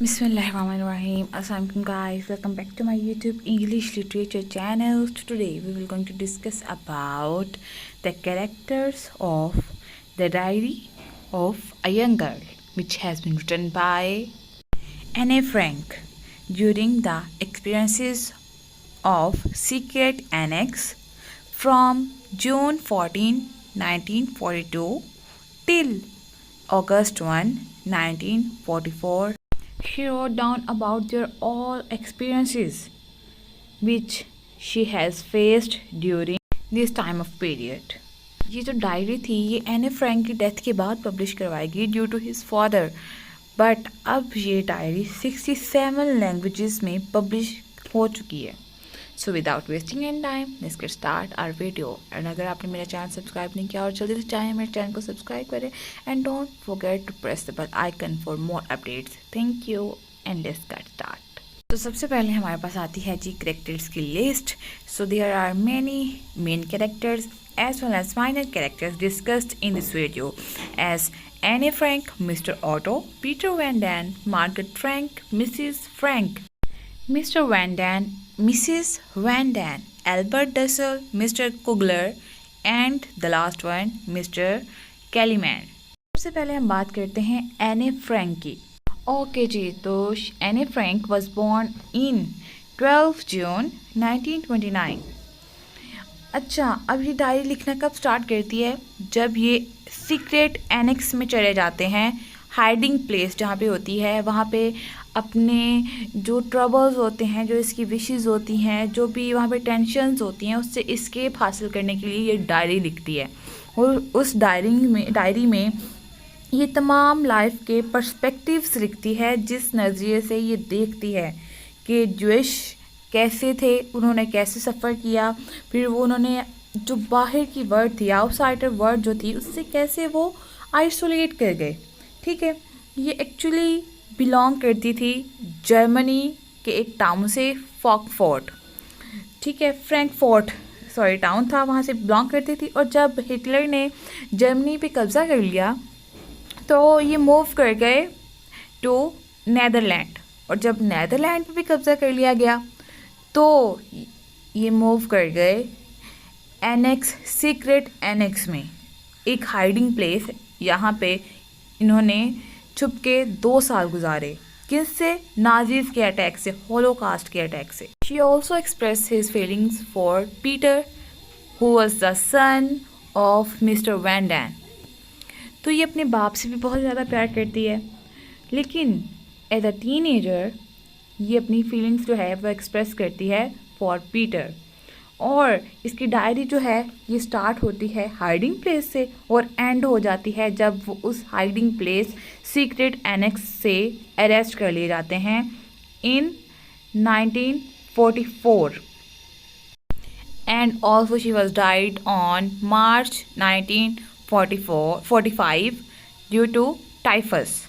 Bismillahirrahmanirrahim. Assalamualaikum guys. Welcome back to my YouTube English literature channel. Today we will going to discuss about the characters of The Diary of a Young Girl, which has been written by Anne Frank during the experiences of Secret Annex from June 14, 1942 till August 1, 1944. She wrote down about their all experiences which she has faced during this time of period. ये जो diary थी ये एने Frank की death के बाद publish करवाएगी due to his father, but अब ये डायरी 67 लैंग्वेजेस में पब्लिश हो चुकी है. So without wasting any time let's get start our video. And अगर आपने मेरा चैनल सब्सक्राइब नहीं किया और जल्दी से चाहे मेरे चैनल को सब्सक्राइब करें and don't forget to press the bell icon for more updates. Thank you and let's get start. तो सबसे पहले हमारे पास आती है जी कैरेक्टर्स की list. So there are many main characters as well as minor characters discussed in this video as Anne Frank, Mr. Otto, Peter Van Damme, Margaret Frank, Mrs. Frank, Mr. Van Damme, Mrs. Van Damme, Albert Dussel, Mr. Kugler and the last one Mr. Kellyman. सबसे पहले हम बात करते हैं एने Frank की. Okay जी, तो एने फ्रैंक वॉज बोर्न इन 12 जून 1929. अच्छा, अब ये डायरी लिखना कब स्टार्ट करती है? जब ये सीक्रेट एनेक्स में चले जाते हैं, हाइडिंग प्लेस जहाँ पे होती है, वहाँ पे अपने जो ट्रबल्स होते हैं, जो इसकी विशेस होती हैं, जो भी वहाँ पे टेंशन्स होती हैं, उससे एस्केप हासिल करने के लिए ये डायरी लिखती है. और उस डायरी में ये तमाम लाइफ के पर्सपेक्टिव्स लिखती है, जिस नज़रिए से ये देखती है कि ज्यूइश कैसे थे, उन्होंने कैसे सफ़र किया, फिर वो उन्होंने जो बाहर की वर्ल्ड थी, आउटसाइडर वर्ल्ड जो थी, उससे कैसे वो आइसोलेट कर गए. ठीक है, ये एक्चुअली बिलोंग करती थी जर्मनी के एक टाउन से, फ्रैंकफर्ट. ठीक है, फ्रैंकफर्ट टाउन था, वहाँ से बिलोंग करती थी. और जब हिटलर ने जर्मनी पे कब्ज़ा कर लिया तो ये मूव कर गए टू नीदरलैंड. और जब नीदरलैंड पे भी कब्ज़ा कर लिया गया तो ये मूव कर गए एनेक्स, सीक्रेट एनेक्स में, एक हाइडिंग प्लेस. यहाँ पे इन्होंने छुप के 2 साल गुजारे. किससे? नाजीज के अटैक से, होलोकास्ट के अटैक से. She also express his feelings for Peter who was the son of mister van Daan. तो ये अपने बाप से भी बहुत ज़्यादा प्यार करती है, लेकिन एज अ टीनेजर ये अपनी फीलिंग्स जो है वो एक्सप्रेस करती है फॉर पीटर. और इसकी डायरी जो है ये स्टार्ट होती है हाइडिंग प्लेस से और एंड हो जाती है जब वो उस हाइडिंग प्लेस सीक्रेट एनेक्स से अरेस्ट कर लिए जाते हैं in 1944. And also she was died on March 1945 due to typhus.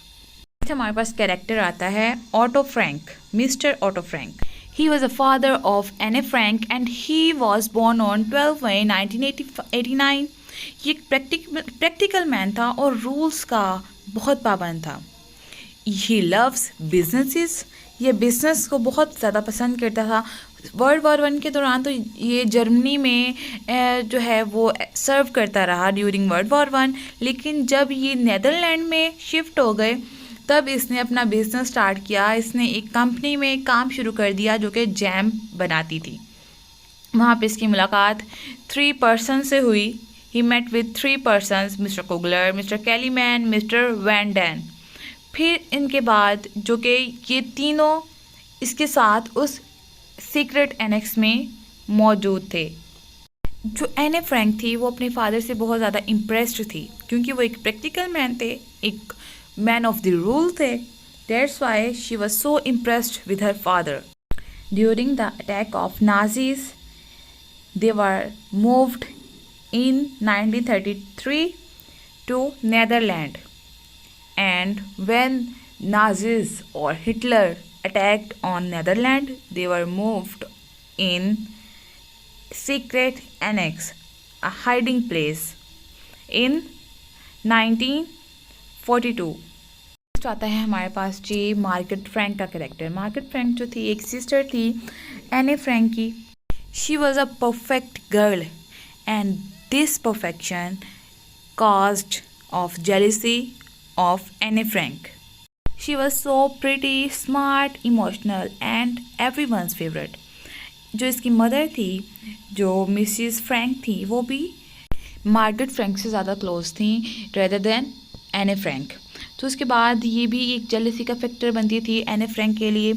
हमारे पास कैरेक्टर आता है Otto Frank, mister Otto Frank. He was a father of Anne Frank and he was born on 12 May 1989. ये practical man था और rules का बहुत पाबंद था. ही लव्स बिजनेसेस, ये बिजनेस को बहुत ज़्यादा पसंद करता था. वर्ल्ड वॉर 1 के दौरान तो ये जर्मनी में जो है वो सर्व करता रहा ड्यूरिंग वर्ल्ड वॉर 1, लेकिन जब ये नीदरलैंड में शिफ्ट हो गए तब इसने अपना बिजनेस स्टार्ट किया. इसने एक कंपनी में काम शुरू कर दिया जो कि जैम बनाती थी. वहाँ पे इसकी मुलाकात 3 पर्सन से हुई. He met with 3 persons, mister Kugler, mister Kleiman, mister van Daan. फिर इनके बाद जो कि ये तीनों इसके साथ उस सीक्रेट एनेक्स में मौजूद थे. जो एने फ्रैंक थी वो अपने फादर से बहुत ज़्यादा इम्प्रेस्ड थी, क्योंकि वो एक प्रैक्टिकल मैन थे, एक मैन ऑफ द रूल थे. That's why she was so impressed with her father. During the attack of Nazis they were moved in 1933 to Netherland. And when Nazis or Hitler attacked on Netherlands, they were moved in secret annex, a hiding place, in 1942. आता है हमारे पास जी Margaret Frank का character. Margaret Frank जो थी एक sister थी एने Frank की। She was a perfect girl and this perfection caused of jealousy of Anne Frank. She was so pretty, smart, emotional and everyone's favorite. जो इसकी मदर थी जो मिसिस फ्रैंक थी वो भी मार्गरेट फ्रैंक से ज़्यादा क्लोज थी रेदर देन एने फ्रैंक। तो उसके बाद ये भी एक जेलसी का फैक्टर बनती थी एने फ्रैंक के लिए।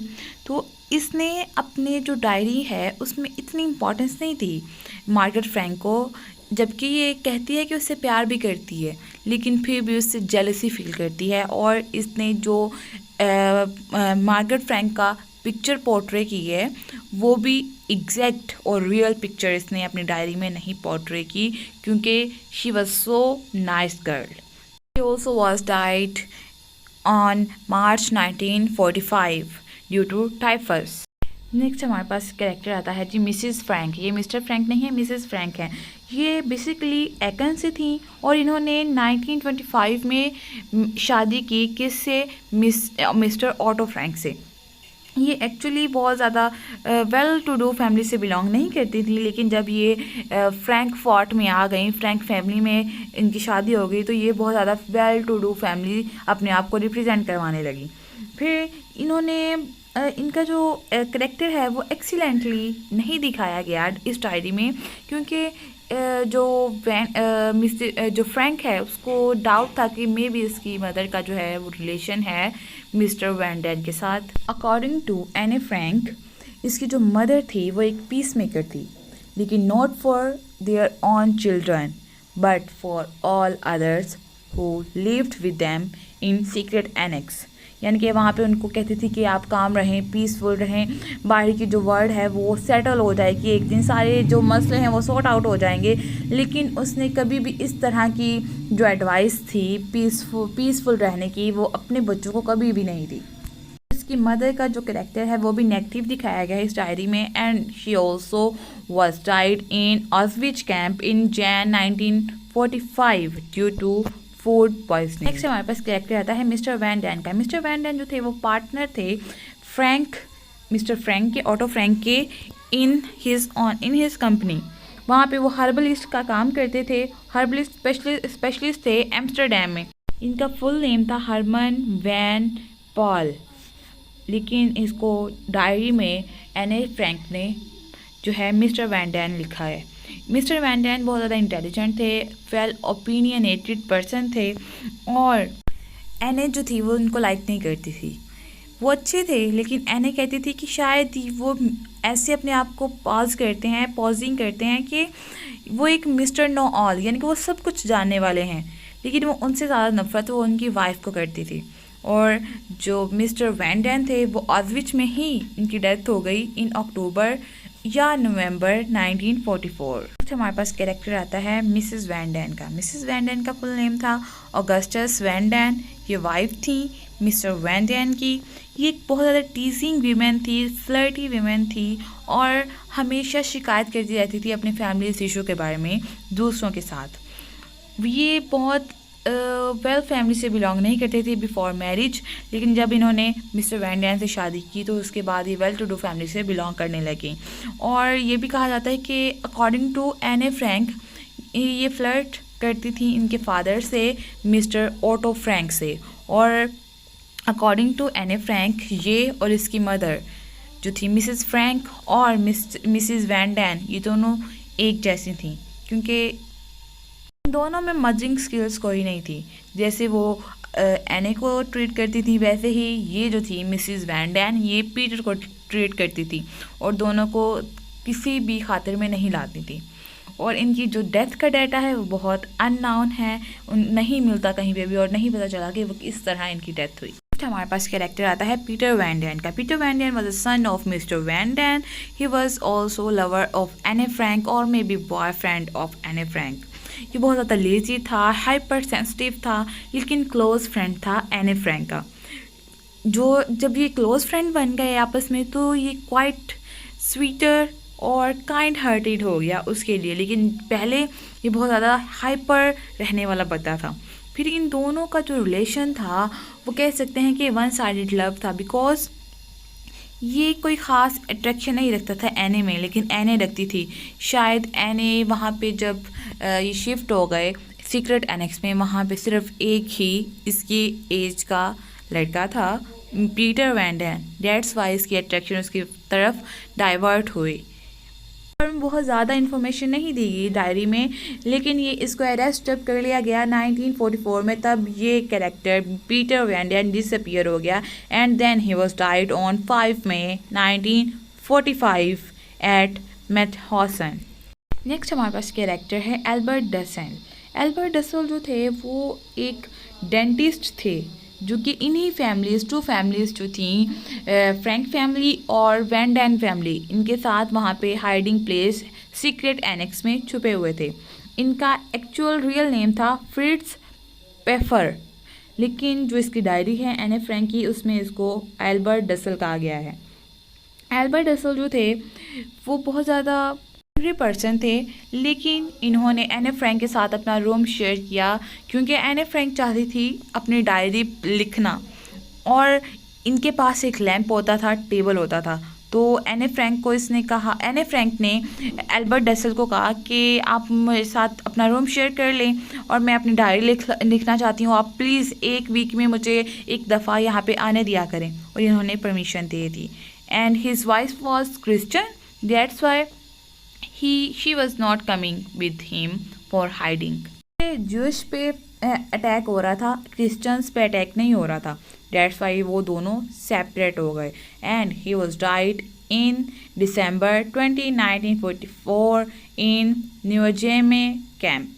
तो इसने अपने जो डायरी है उसमें इतनी इम्पोर्टेंस नहीं दी मार्गरेट फ्रैंक को, जबकि ये कहती है कि उससे प्यार भी करती है लेकिन फिर भी उससे जेलसी फील करती है। और इसने जो मार्गरेट फ्रैंक का पिक्चर पोर्ट्रे की है वो भी एग्जैक्ट और रियल पिक्चर इसने अपनी डायरी में नहीं पोर्ट्रे की, क्योंकि she was so nice girl. She also was died on March 1945 due to typhus. Next हमारे पास कैरेक्टर आता है जी मिसिस फ्रैंक। ये मिस्टर फ्रैंक नहीं है, मिसिस फ्रैंक है। ये बेसिकली एकन से थी और इन्होंने 1925 में शादी की किससे, मिस्टर ऑटो फ्रैंक से। ये एक्चुअली बहुत ज़्यादा वेल टू डू फैमिली से बिलोंग नहीं करती थी, लेकिन जब ये फ्रैंक फोर्ट में आ गई, फ्रैंक फैमिली में इनकी शादी हो गई, तो ये बहुत ज़्यादा वेल टू डू फैमिली अपने आप को रिप्रेजेंट करवाने लगी। फिर इन्होंने इनका जो करेक्टर है वो एक्सीलेंटली नहीं दिखाया गया इस डायरी में, क्योंकि जो फ्रैंक है उसको डाउट था कि मे भी इसकी मदर का जो है वो रिलेशन है मिस्टर वैन डैन के साथ। अकॉर्डिंग टू एने फ्रैंक इसकी जो मदर थी वो एक पीस मेकर थी, लेकिन not for their own children but for all others who lived with them in secret annex. यानी कि वहाँ पे उनको कहती थी कि आप काम रहें, पीसफुल रहें, बाहर की जो वर्ल्ड है वो सेटल हो जाएगी, एक दिन सारे जो मसले हैं वो सॉर्ट आउट हो जाएंगे। लेकिन उसने कभी भी इस तरह की जो एडवाइस थी पीसफुल रहने की वो अपने बच्चों को कभी भी नहीं दी। इसकी मदर का जो कैरेक्टर है वो भी नेगेटिव दिखाया गया है इस डायरी में। And she also was died in ऑस्विच camp in Jan 1945 due to food poisoning. Next हमारे पास कैरेक्टर आता है मिस्टर वैन डैन का। मिस्टर वैन डैन जो थे वो पार्टनर थे मिस्टर फ्रैंक के, ऑटो फ्रैंक के इन हिज कंपनी। वहाँ पे वो हर्बलिस्ट का काम करते थे, हर्बलिस्ट स्पेशलिस्ट थे एम्स्टरडेम में। इनका फुल नेम था हरमन वैन पॉल, लेकिन इसको डायरी में एने फ्रैंक ने जो है मिस्टर वैन डैन लिखा है। मिस्टर वैन डैन बहुत ज़्यादा इंटेलिजेंट थे, वेल ओपिनियनेटेड पर्सन थे, और एने जो थी वो उनको लाइक नहीं करती थी। वो अच्छे थे लेकिन एने कहती थी कि शायद वो ऐसे अपने आप को पॉजिंग करते हैं कि वो एक मिस्टर नो ऑल, यानी कि वो सब कुछ जानने वाले हैं, लेकिन वो उनसे ज़्यादा नफरत वो उनकी वाइफ को करती थी। और जो मिस्टर वैन डैन थे वो ऑस्विच में ही इनकी डेथ हो गई इन अक्टूबर या नवंबर 1944। हमारे पास कैरेक्टर आता है मिसेस वैन डैन का। मिसेस वैन डैन का फुल नेम था ऑगस्टस वैन डैन। ये वाइफ थी मिस्टर वैन डैन की। ये एक बहुत ज़्यादा टीजिंग वीमेन थी, फ्लर्टी वीमेन थी, और हमेशा शिकायत करती रहती थी अपने फैमिली इशू के बारे में दूसरों के साथ। ये बहुत वेल फैमिली से बिलोंग नहीं करते थे बिफोर मैरिज, लेकिन जब इन्होंने मिस्टर वैन डैन से शादी की तो उसके बाद ये वेल टू डू फैमिली से बिलोंग करने लगी। और ये भी कहा जाता है कि अकॉर्डिंग टू एने फ्रैंक ये फ्लर्ट करती थी इनके फादर से मिस्टर ऑटो फ्रैंक से, और अकॉर्डिंग टू एने फ्रैंक ये और इसकी मदर जो थी मिसेस फ्रैंक और मिसेस वैन डैन ये दोनों एक जैसी थी, क्योंकि दोनों में मदरिंग स्किल्स कोई नहीं थी। जैसे वो एने को ट्रीट करती थी वैसे ही ये जो थी मिसिस वैन डैन ये पीटर को ट्रीट करती थी, और दोनों को किसी भी खातिर में नहीं लाती थी। और इनकी जो डेथ का डाटा है वो बहुत अननोन है, नहीं मिलता कहीं पे भी, और नहीं पता चला कि वो किस तरह इनकी डेथ हुई। हमारे पास कैरेक्टर आता है पीटर वैन डैन का। Peter van Daan was a son of mister van Daan. He was also lover of Anne Frank और maybe boyfriend of Anne Frank. ये बहुत ज़्यादा लेजी था, हाइपर सेंसिटिव था, लेकिन क्लोज फ्रेंड था एने फ्रैंक का। जब ये क्लोज फ्रेंड बन गए आपस में तो ये क्वाइट स्वीटर और काइंड हार्टेड हो गया उसके लिए, लेकिन पहले ये बहुत ज़्यादा हाइपर रहने वाला बच्चा था। फिर इन दोनों का जो रिलेशन था वो कह सकते हैं कि वन साइडेड लव था, बिकॉज ये कोई ख़ास अट्रैक्शन नहीं रखता था एने में, लेकिन एने रखती थी। शायद एने वहाँ पे जब ये शिफ्ट हो गए सीक्रेट एनेक्स में, वहाँ पे सिर्फ एक ही इसकी एज का लड़का था, Peter van Daan. That's why इसकी अट्रैक्शन उसकी तरफ डाइवर्ट हुई। और बहुत ज़्यादा इन्फॉर्मेशन नहीं दी गई डायरी में, लेकिन ये इसको अरेस्ट जब कर लिया गया 1944 में, तब ये character Peter van Daan disappear हो गया and then he was died on 5 May 1945 at Mauthausen. Next हमारे पास कैरेक्टर है एल्बर्ट डसेल। एल्बर्ट डसेल जो थे वो एक डेंटिस्ट थे, जो कि इन्हीं फैमिलीज़, 2 फैमिलीज़ जो थी, फ्रैंक फैमिली और वैन डैन फैमिली, इनके साथ वहाँ पे हाइडिंग प्लेस सीक्रेट एनेक्स में छुपे हुए थे। इनका एक्चुअल रियल नेम था फ्रिट्ज पेफर, लेकिन जो इसकी डायरी है एने फ्रैंक की, उसमें इसको एल्बर्ट डसेल कहा गया है। एल्बर्ट डसेल जो थे वो बहुत ज़्यादा पर्सन थे, लेकिन इन्होंने एने फ्रैंक के साथ अपना रूम शेयर किया क्योंकि एने फ्रैंक चाहती थी अपनी डायरी लिखना, और इनके पास एक लैंप होता था, टेबल होता था। तो एने फ्रैंक को इसने कहा, एने फ्रैंक ने एल्बर्ट डसेल को कहा कि आप मेरे साथ अपना रूम शेयर कर लें और मैं अपनी डायरी लिखना चाहती हूँ, आप प्लीज़ एक वीक में मुझे एक दफ़ा यहाँ पे आने दिया करें। और इन्होंने permission they the. And his wife was Christian, that's why she was not coming with him for hiding. Jews पे अटैक हो रहा था, क्रिश्चियंस पे अटैक नहीं हो रहा था, डेट्स वाई वो दोनों सेपरेट हो गए। And he was died in December 20, 1944 in Neuengamme camp.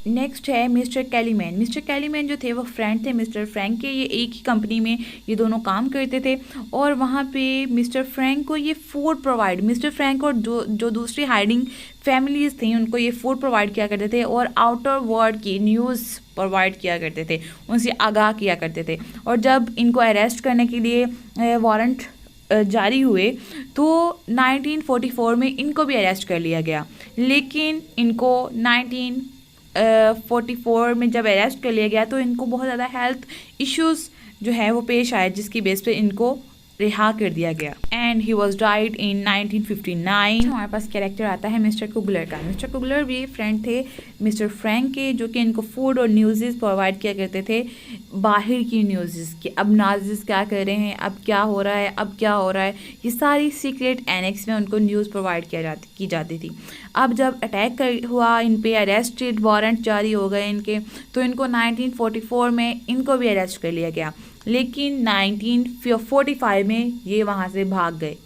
Next है मिस्टर कैलीमैन। मिस्टर कैलीमैन जो थे वो फ्रेंड थे मिस्टर फ्रैंक के, ये एक ही कंपनी में ये दोनों काम करते थे, और वहाँ पे मिस्टर फ्रैंक को ये फूड प्रोवाइड, मिस्टर फ्रैंक और जो दूसरी हाइडिंग फैमिलीज़ थी उनको ये फूड प्रोवाइड किया करते थे, और आउटर वर्ल्ड की न्यूज़ प्रोवाइड किया करते थे, उनसे आगाह किया करते थे। और जब इनको अरेस्ट करने के लिए वारंट जारी हुए तो 1944 में इनको भी अरेस्ट कर लिया गया, लेकिन इनको 1944 में जब अरेस्ट कर लिया गया तो इनको बहुत ज़्यादा हेल्थ इश्यूज़ जो है वो पेश आए, जिसकी बेस पे इनको रिहा कर दिया गया। एंड ही वॉज डाइड इन 1959। हमारे पास कैरेक्टर आता है मिस्टर कुगलर का। मिस्टर कुगलर भी फ्रेंड थे मिस्टर फ्रैंक के, जो कि इनको फूड और न्यूज़ प्रोवाइड किया करते थे, बाहर की न्यूज़ कि अब नाजिस क्या कर रहे हैं, अब क्या हो रहा है, अब क्या हो रहा है, ये सारी सीक्रेट एनेक्स में उनको न्यूज़ प्रोवाइड की जाती थी। अब जब अटैक हुआ, इन पे अरेस्टेड वारंट जारी हो गए इनके, तो इनको 1944 में इनको भी अरेस्ट कर लिया गया, लेकिन 1945 में ये वहाँ से भाग गए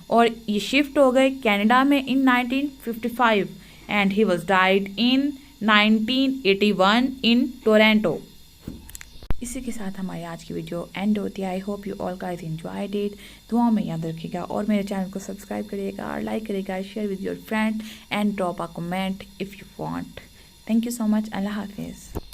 और ये शिफ्ट हो गए कनाडा में इन 1955 and he was died in 1981 in Toronto. इसी के साथ हमारी आज की वीडियो एंड होती है। I hope you all guys enjoyed it. दुआ में याद रखिएगा और मेरे चैनल को सब्सक्राइब करिएगा और लाइक करिएगा, share with your friend and drop a comment if you want. Thank you so much. Allah हाफिज़।